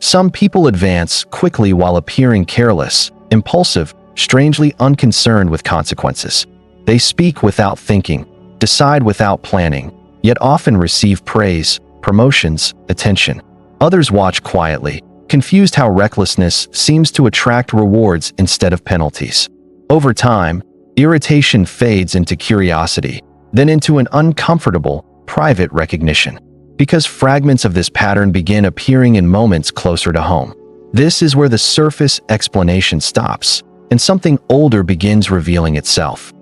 Some people advance quickly while appearing careless, impulsive, strangely unconcerned with consequences. They speak without thinking, decide without planning, yet often receive praise, promotions, attention. Others watch quietly, confused how recklessness seems to attract rewards instead of penalties. Over time, irritation fades into curiosity, then into an uncomfortable, private recognition, because fragments of this pattern begin appearing in moments closer to home. This is where the surface explanation stops, and something older begins revealing itself.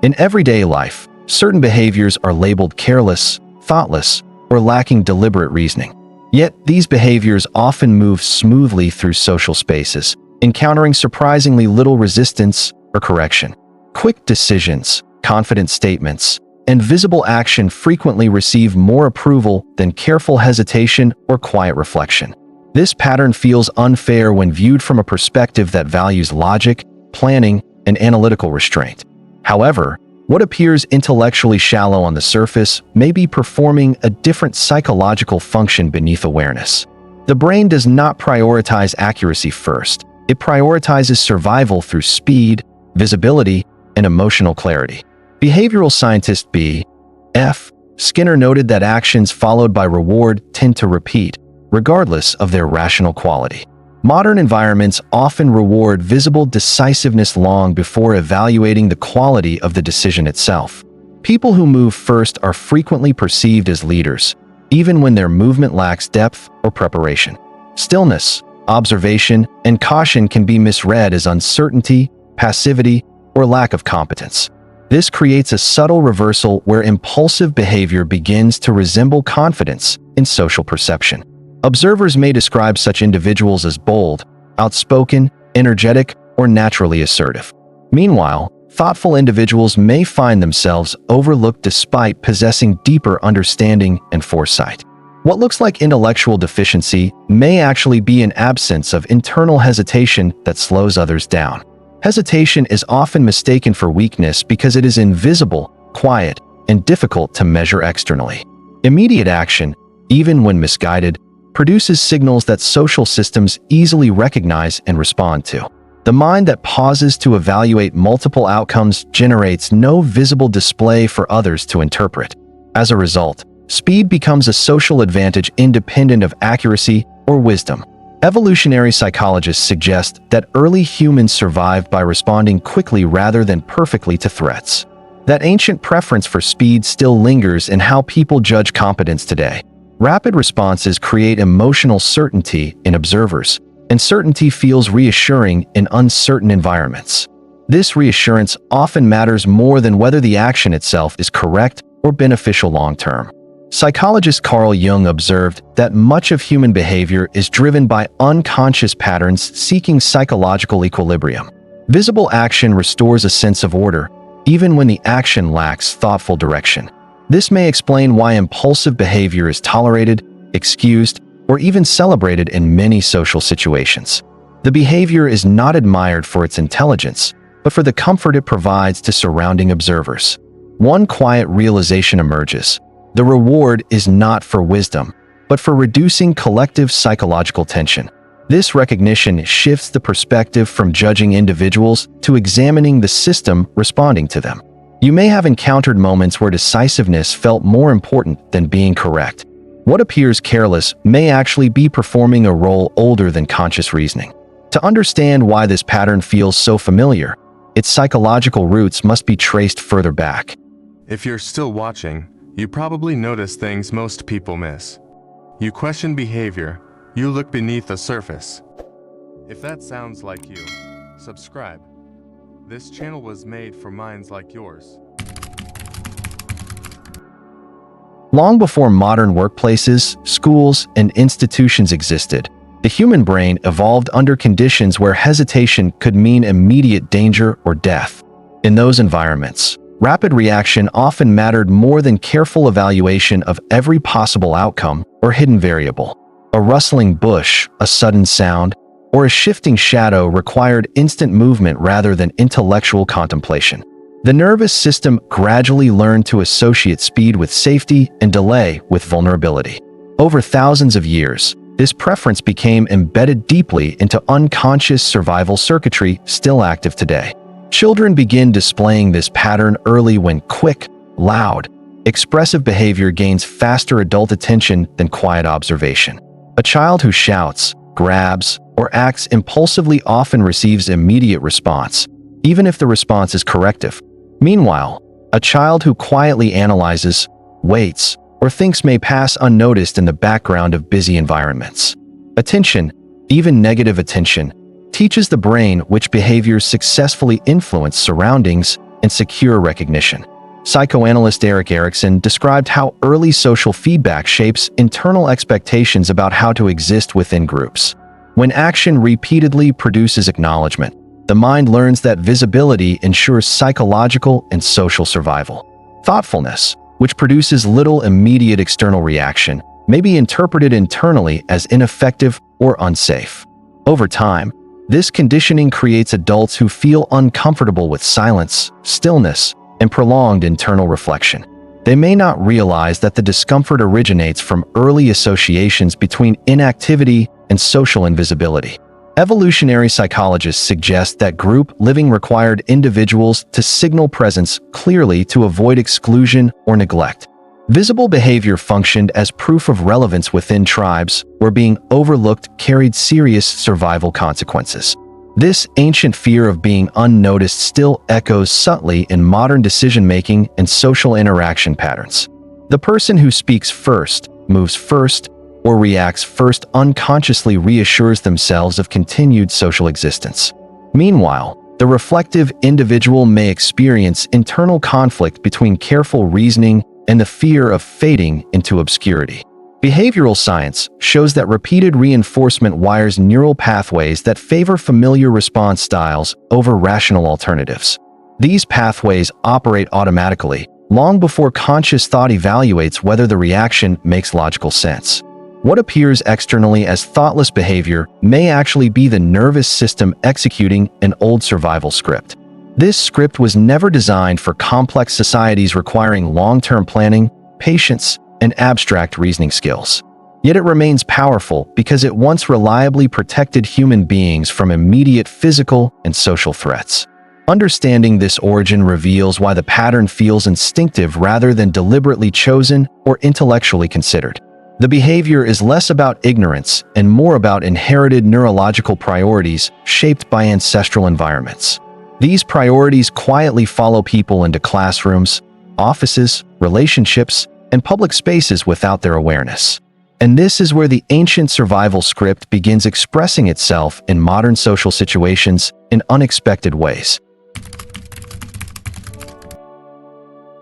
In everyday life, certain behaviors are labeled careless, thoughtless, or lacking deliberate reasoning. Yet, these behaviors often move smoothly through social spaces, encountering surprisingly little resistance or correction. Quick decisions, confident statements, and visible action frequently receive more approval than careful hesitation or quiet reflection. This pattern feels unfair when viewed from a perspective that values logic, planning, and analytical restraint. However, what appears intellectually shallow on the surface may be performing a different psychological function beneath awareness. The brain does not prioritize accuracy first. It prioritizes survival through speed, visibility, and emotional clarity. Behavioral scientist B.F. Skinner noted that actions followed by reward tend to repeat, regardless of their rational quality. Modern environments often reward visible decisiveness long before evaluating the quality of the decision itself. People who move first are frequently perceived as leaders, even when their movement lacks depth or preparation. Stillness, observation, and caution can be misread as uncertainty, passivity, or lack of competence. This creates a subtle reversal where impulsive behavior begins to resemble confidence in social perception. Observers may describe such individuals as bold, outspoken, energetic, or naturally assertive. Meanwhile, thoughtful individuals may find themselves overlooked despite possessing deeper understanding and foresight. What looks like intellectual deficiency may actually be an absence of internal hesitation that slows others down. Hesitation is often mistaken for weakness because it is invisible, quiet, and difficult to measure externally. Immediate action, even when misguided, produces signals that social systems easily recognize and respond to. The mind that pauses to evaluate multiple outcomes generates no visible display for others to interpret. As a result, speed becomes a social advantage independent of accuracy or wisdom. Evolutionary psychologists suggest that early humans survived by responding quickly rather than perfectly to threats. That ancient preference for speed still lingers in how people judge competence today. Rapid responses create emotional certainty in observers, and certainty feels reassuring in uncertain environments. This reassurance often matters more than whether the action itself is correct or beneficial long-term. Psychologist Carl Jung observed that much of human behavior is driven by unconscious patterns seeking psychological equilibrium. Visible action restores a sense of order, even when the action lacks thoughtful direction. This may explain why impulsive behavior is tolerated, excused, or even celebrated in many social situations. The behavior is not admired for its intelligence, but for the comfort it provides to surrounding observers. One quiet realization emerges. The reward is not for wisdom, but for reducing collective psychological tension. This recognition shifts the perspective from judging individuals to examining the system responding to them. You may have encountered moments where decisiveness felt more important than being correct. What appears careless may actually be performing a role older than conscious reasoning. To understand why this pattern feels so familiar, its psychological roots must be traced further back. If you're still watching, you probably notice things most people miss. You question behavior, you look beneath the surface. If that sounds like you, subscribe. This channel was made for minds like yours. Long before modern workplaces, schools, and institutions existed, the human brain evolved under conditions where hesitation could mean immediate danger or death. In those environments, rapid reaction often mattered more than careful evaluation of every possible outcome or hidden variable. A rustling bush, a sudden sound, or a shifting shadow required instant movement rather than intellectual contemplation. The nervous system gradually learned to associate speed with safety and delay with vulnerability. Over thousands of years, this preference became embedded deeply into unconscious survival circuitry still active today. Children begin displaying this pattern early when quick, loud, expressive behavior gains faster adult attention than quiet observation. A child who shouts, grabs, or acts impulsively often receives immediate response, even if the response is corrective. Meanwhile, a child who quietly analyzes, waits, or thinks may pass unnoticed in the background of busy environments. Attention, even negative attention, teaches the brain which behaviors successfully influence surroundings and secure recognition. Psychoanalyst Erik Erikson described how early social feedback shapes internal expectations about how to exist within groups. When action repeatedly produces acknowledgement, the mind learns that visibility ensures psychological and social survival. Thoughtfulness, which produces little immediate external reaction, may be interpreted internally as ineffective or unsafe. Over time, this conditioning creates adults who feel uncomfortable with silence, stillness, and prolonged internal reflection. They may not realize that the discomfort originates from early associations between inactivity and social invisibility. Evolutionary psychologists suggest that group living required individuals to signal presence clearly to avoid exclusion or neglect. Visible behavior functioned as proof of relevance within tribes where being overlooked carried serious survival consequences. This ancient fear of being unnoticed still echoes subtly in modern decision-making and social interaction patterns. The person who speaks first, moves first, or reacts first unconsciously reassures themselves of continued social existence. Meanwhile, the reflective individual may experience internal conflict between careful reasoning and the fear of fading into obscurity. Behavioral science shows that repeated reinforcement wires neural pathways that favor familiar response styles over rational alternatives. These pathways operate automatically, long before conscious thought evaluates whether the reaction makes logical sense. What appears externally as thoughtless behavior may actually be the nervous system executing an old survival script. This script was never designed for complex societies requiring long-term planning, patience, and abstract reasoning skills. Yet it remains powerful because it once reliably protected human beings from immediate physical and social threats. Understanding this origin reveals why the pattern feels instinctive rather than deliberately chosen or intellectually considered. The behavior is less about ignorance and more about inherited neurological priorities shaped by ancestral environments. These priorities quietly follow people into classrooms, offices, relationships, and public spaces without their awareness. And this is where the ancient survival script begins expressing itself in modern social situations in unexpected ways.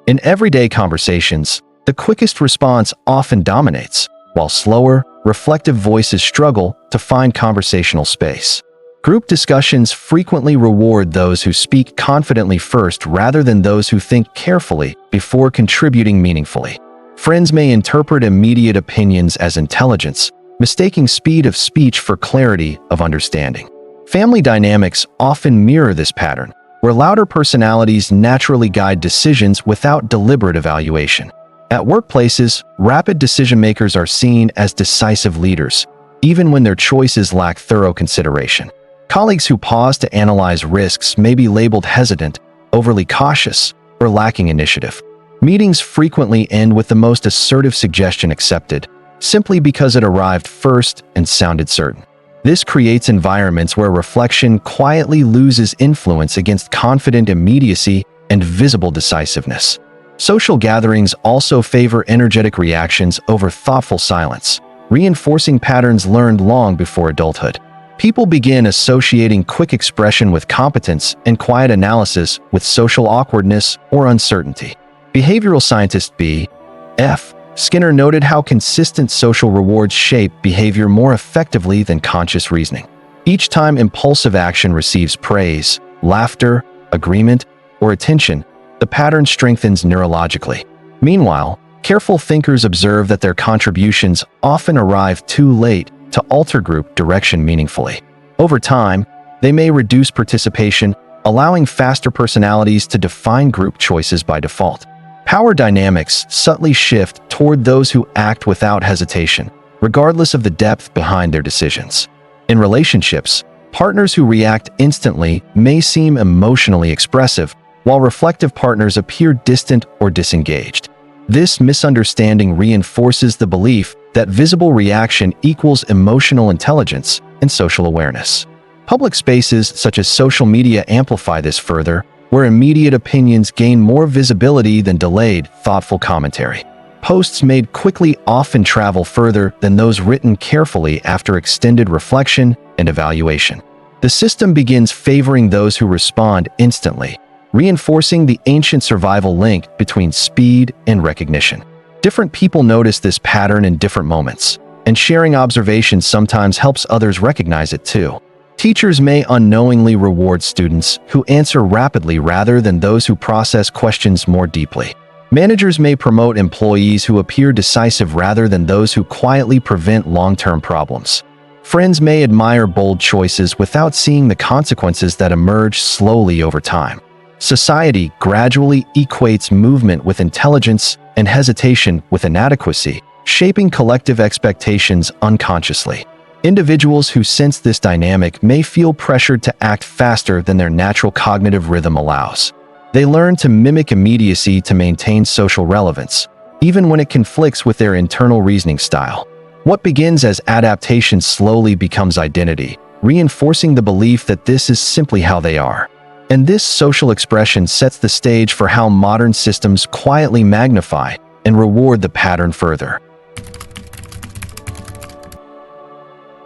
In everyday conversations, the quickest response often dominates, while slower, reflective voices struggle to find conversational space. Group discussions frequently reward those who speak confidently first rather than those who think carefully before contributing meaningfully. Friends may interpret immediate opinions as intelligence, mistaking speed of speech for clarity of understanding. Family dynamics often mirror this pattern, where louder personalities naturally guide decisions without deliberate evaluation. At workplaces, rapid decision-makers are seen as decisive leaders, even when their choices lack thorough consideration. Colleagues who pause to analyze risks may be labeled hesitant, overly cautious, or lacking initiative. Meetings frequently end with the most assertive suggestion accepted, simply because it arrived first and sounded certain. This creates environments where reflection quietly loses influence against confident immediacy and visible decisiveness. Social gatherings also favor energetic reactions over thoughtful silence, reinforcing patterns learned long before adulthood. People begin associating quick expression with competence and quiet analysis with social awkwardness or uncertainty. Behavioral scientist B.F. Skinner noted how consistent social rewards shape behavior more effectively than conscious reasoning. Each time impulsive action receives praise, laughter, agreement, or attention, the pattern strengthens neurologically. Meanwhile, careful thinkers observe that their contributions often arrive too late to alter group direction meaningfully. Over time, they may reduce participation, allowing faster personalities to define group choices by default. Power dynamics subtly shift toward those who act without hesitation, regardless of the depth behind their decisions. In relationships, partners who react instantly may seem emotionally expressive, while reflective partners appear distant or disengaged. This misunderstanding reinforces the belief that visible reaction equals emotional intelligence and social awareness. Public spaces such as social media amplify this further, where immediate opinions gain more visibility than delayed, thoughtful commentary. Posts made quickly often travel further than those written carefully after extended reflection and evaluation. The system begins favoring those who respond instantly, reinforcing the ancient survival link between speed and recognition. Different people notice this pattern in different moments, and sharing observations sometimes helps others recognize it too. Teachers may unknowingly reward students who answer rapidly rather than those who process questions more deeply. Managers may promote employees who appear decisive rather than those who quietly prevent long-term problems. Friends may admire bold choices without seeing the consequences that emerge slowly over time. Society gradually equates movement with intelligence and hesitation with inadequacy, shaping collective expectations unconsciously. Individuals who sense this dynamic may feel pressured to act faster than their natural cognitive rhythm allows. They learn to mimic immediacy to maintain social relevance, even when it conflicts with their internal reasoning style. What begins as adaptation slowly becomes identity, reinforcing the belief that this is simply how they are. And this social expression sets the stage for how modern systems quietly magnify and reward the pattern further.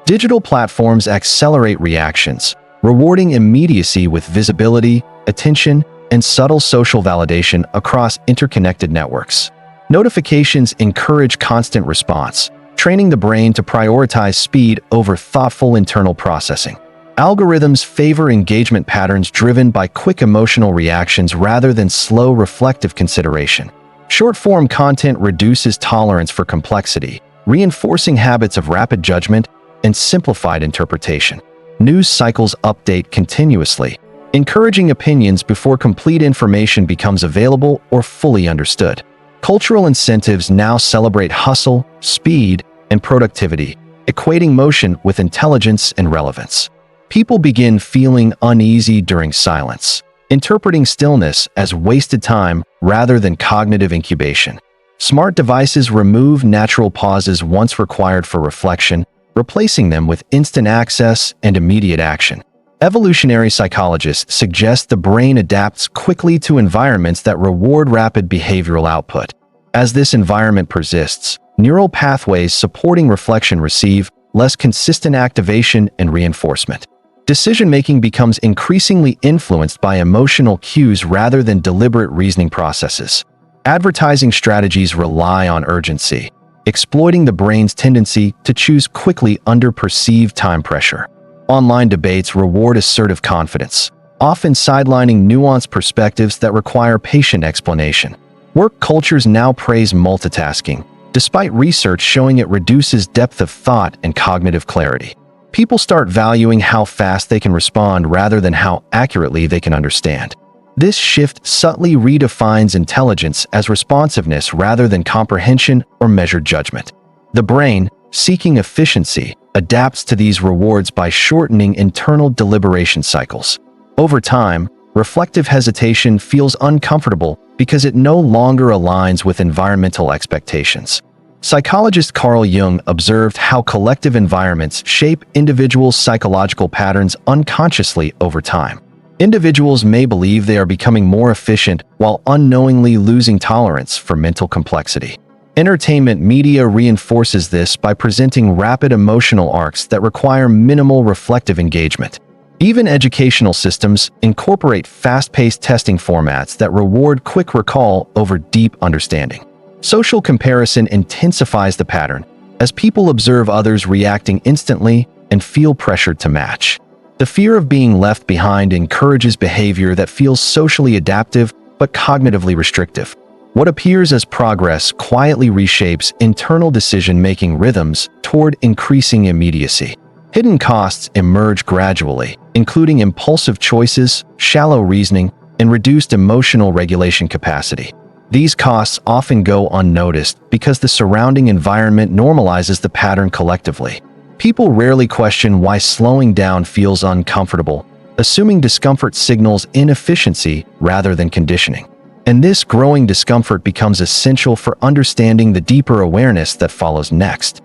Digital platforms accelerate reactions, rewarding immediacy with visibility, attention, and subtle social validation across interconnected networks. Notifications encourage constant response, training the brain to prioritize speed over thoughtful internal processing. Algorithms favor engagement patterns driven by quick emotional reactions rather than slow reflective consideration. Short-form content reduces tolerance for complexity, reinforcing habits of rapid judgment and simplified interpretation. News cycles update continuously, encouraging opinions before complete information becomes available or fully understood. Cultural incentives now celebrate hustle, speed, and productivity, equating motion with intelligence and relevance. People begin feeling uneasy during silence, interpreting stillness as wasted time rather than cognitive incubation. Smart devices remove natural pauses once required for reflection, replacing them with instant access and immediate action. Evolutionary psychologists suggest the brain adapts quickly to environments that reward rapid behavioral output. As this environment persists, neural pathways supporting reflection receive less consistent activation and reinforcement. Decision-making becomes increasingly influenced by emotional cues rather than deliberate reasoning processes. Advertising strategies rely on urgency, exploiting the brain's tendency to choose quickly under perceived time pressure. Online debates reward assertive confidence, often sidelining nuanced perspectives that require patient explanation. Work cultures now praise multitasking, despite research showing it reduces depth of thought and cognitive clarity. People start valuing how fast they can respond rather than how accurately they can understand. This shift subtly redefines intelligence as responsiveness rather than comprehension or measured judgment. The brain, seeking efficiency, adapts to these rewards by shortening internal deliberation cycles. Over time, reflective hesitation feels uncomfortable because it no longer aligns with environmental expectations. Psychologist Carl Jung observed how collective environments shape individuals' psychological patterns unconsciously over time. Individuals may believe they are becoming more efficient while unknowingly losing tolerance for mental complexity. Entertainment media reinforces this by presenting rapid emotional arcs that require minimal reflective engagement. Even educational systems incorporate fast-paced testing formats that reward quick recall over deep understanding. Social comparison intensifies the pattern, as people observe others reacting instantly and feel pressured to match. The fear of being left behind encourages behavior that feels socially adaptive but cognitively restrictive. What appears as progress quietly reshapes internal decision-making rhythms toward increasing immediacy. Hidden costs emerge gradually, including impulsive choices, shallow reasoning, and reduced emotional regulation capacity. These costs often go unnoticed because the surrounding environment normalizes the pattern collectively. People rarely question why slowing down feels uncomfortable, assuming discomfort signals inefficiency rather than conditioning. And this growing discomfort becomes essential for understanding the deeper awareness that follows next.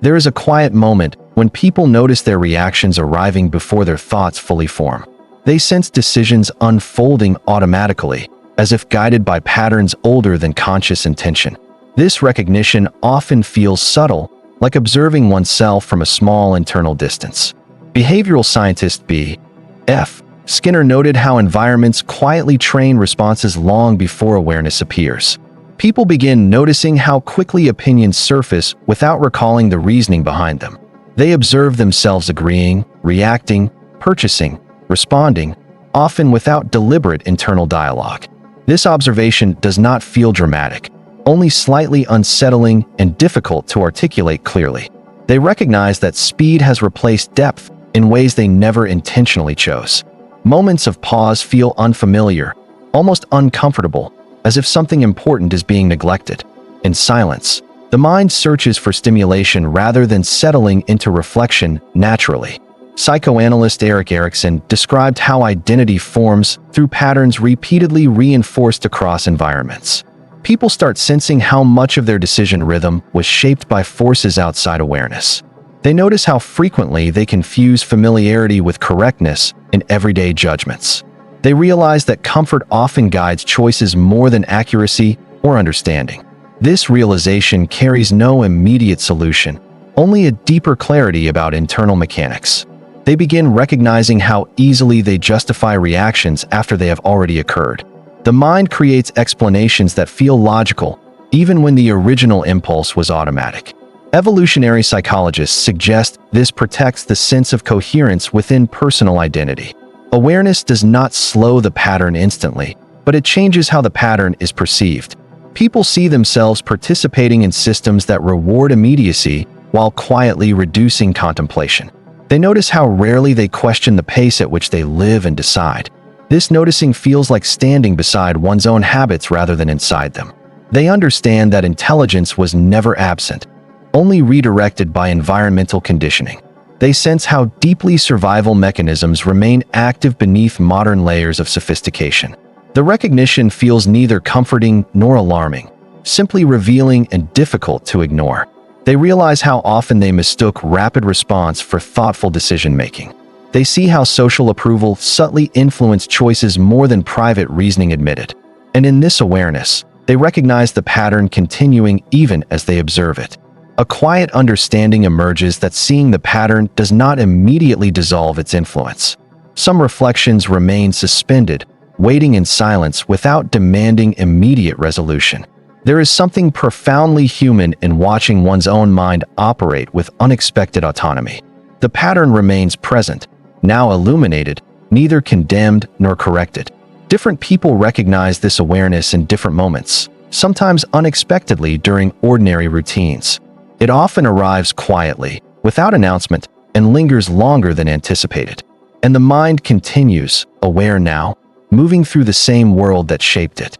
There is a quiet moment when people notice their reactions arriving before their thoughts fully form. They sense decisions unfolding automatically, as if guided by patterns older than conscious intention. This recognition often feels subtle, like observing oneself from a small internal distance. Behavioral scientist B.F. Skinner noted how environments quietly train responses long before awareness appears. People begin noticing how quickly opinions surface without recalling the reasoning behind them. They observe themselves agreeing, reacting, purchasing, responding, often without deliberate internal dialogue. This observation does not feel dramatic, only slightly unsettling and difficult to articulate clearly. They recognize that speed has replaced depth in ways they never intentionally chose. Moments of pause feel unfamiliar, almost uncomfortable, as if something important is being neglected. In silence, the mind searches for stimulation rather than settling into reflection naturally. Psychoanalyst Erik Erikson described how identity forms through patterns repeatedly reinforced across environments. People start sensing how much of their decision rhythm was shaped by forces outside awareness. They notice how frequently they confuse familiarity with correctness in everyday judgments. They realize that comfort often guides choices more than accuracy or understanding. This realization carries no immediate solution, only a deeper clarity about internal mechanics. They begin recognizing how easily they justify reactions after they have already occurred. The mind creates explanations that feel logical, even when the original impulse was automatic. Evolutionary psychologists suggest this protects the sense of coherence within personal identity. Awareness does not slow the pattern instantly, but it changes how the pattern is perceived. People see themselves participating in systems that reward immediacy while quietly reducing contemplation. They notice how rarely they question the pace at which they live and decide. This noticing feels like standing beside one's own habits rather than inside them. They understand that intelligence was never absent, only redirected by environmental conditioning. They sense how deeply survival mechanisms remain active beneath modern layers of sophistication. The recognition feels neither comforting nor alarming, simply revealing and difficult to ignore. They realize how often they mistook rapid response for thoughtful decision-making. They see how social approval subtly influenced choices more than private reasoning admitted. And in this awareness, they recognize the pattern continuing even as they observe it. A quiet understanding emerges that seeing the pattern does not immediately dissolve its influence. Some reflections remain suspended, waiting in silence without demanding immediate resolution. There is something profoundly human in watching one's own mind operate with unexpected autonomy. The pattern remains present, now illuminated, neither condemned nor corrected. Different people recognize this awareness in different moments, sometimes unexpectedly during ordinary routines. It often arrives quietly, without announcement, and lingers longer than anticipated. And the mind continues, aware now, moving through the same world that shaped it.